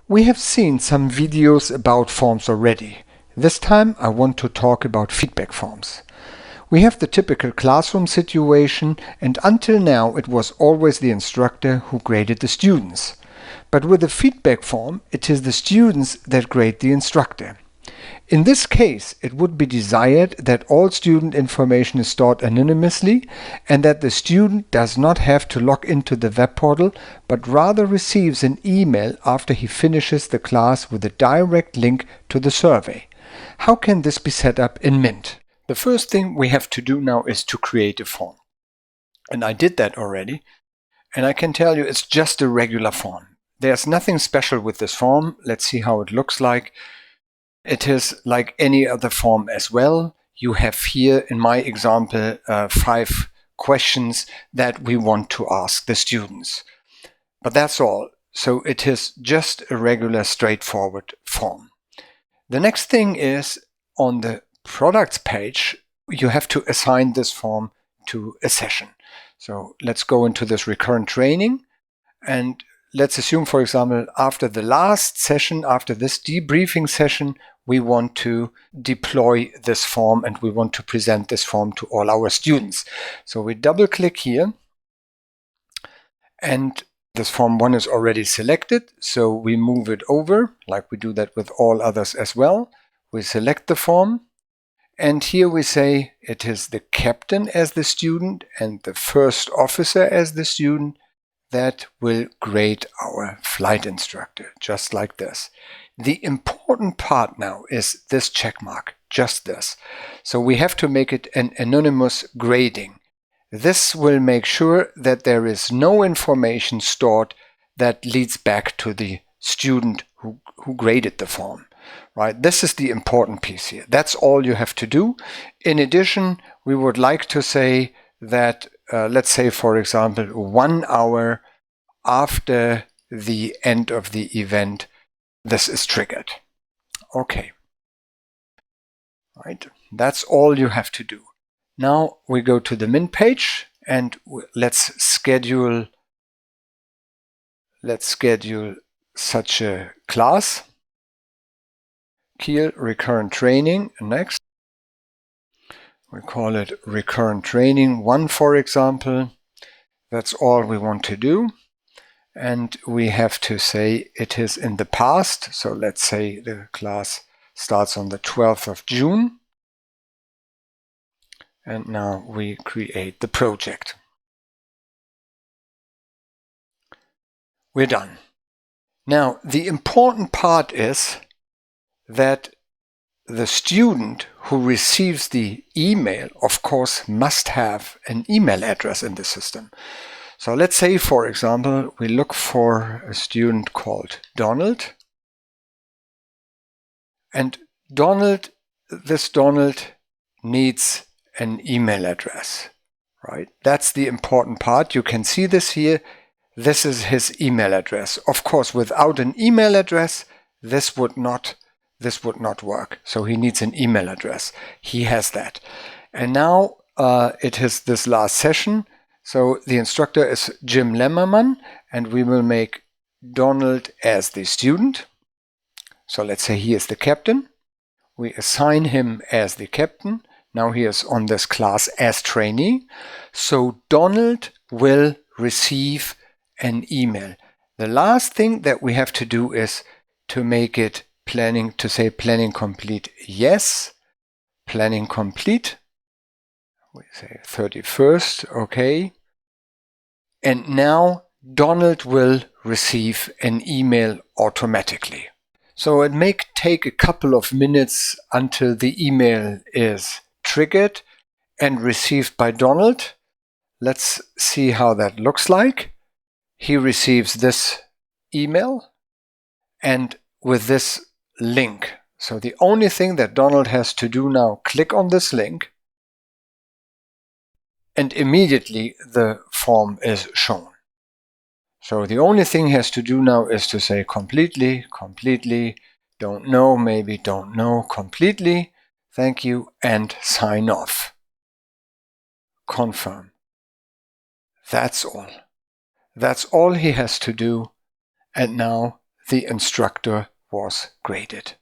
We have seen some videos about forms already. This time I want to talk about feedback forms. We have the typical classroom situation, and until now it was always the instructor who graded the students. But with a feedback form, it is the students that grade the instructor. In this case, it would be desired that all student information is stored anonymously and that the student does not have to log into the web portal, but rather receives an email after he finishes the class with a direct link to the survey. How can this be set up in Mint? The first thing we have to do now is to create a form. And I did that already. And I can tell you it's just a regular form. There's nothing special with this form. Let's see how it looks like. It is like any other form as well. You have here, in my example, 5 questions that we want to ask the students. But that's all. So it is just a regular, straightforward form. The next thing is on the products page, you have to assign this form to a session. So let's go into this recurrent training, and let's assume, for example, after the last session, after this debriefing session, we want to deploy this form and we want to present this form to all our students. So we double click here, and this form 1 is already selected. So we move it over, like we do that with all others as well. We select the form, and here we say it is the captain as the student and the first officer as the student that will grade our flight instructor, just like this. The important part now is this check mark, just this. So we have to make it an anonymous grading. This will make sure that there is no information stored that leads back to the student who graded the form. Right? This is the important piece here. That's all you have to do. In addition, we would like to say that, let's say, for example, 1 hour after the end of the event, this is triggered. Okay. Right. That's all you have to do. Now we go to the Mint page and let's schedule such a class. Kiel recurrent training next. We call it recurrent training 1, for example. That's all we want to do. And we have to say it is in the past. So let's say the class starts on the 12th of June. And now we create the project. We're done. Now, the important part is that the student who receives the email, of course, must have an email address in the system. So let's say, for example, we look for a student called Donald. And this Donald needs an email address, right? That's the important part. You can see this here. This is his email address. Of course, without an email address, this would not work. So he needs an email address. He has that. And now it is this last session. So the instructor is Jim Lemmerman, and we will make Donald as the student. So let's say he is the captain. We assign him as the captain. Now he is on this class as trainee. So Donald will receive an email. The last thing that we have to do is to make it planning complete. Yes, planning complete. We say 31st, okay. And now Donald will receive an email automatically. So it may take a couple of minutes until the email is triggered and received by Donald. Let's see how that looks like. He receives this email and with this link. So the only thing that Donald has to do now, click on this link, and immediately the form is shown. So the only thing he has to do now is to say completely, don't know, maybe don't know, completely, thank you, and sign off. Confirm. That's all. That's all he has to do. And now the instructor was graded.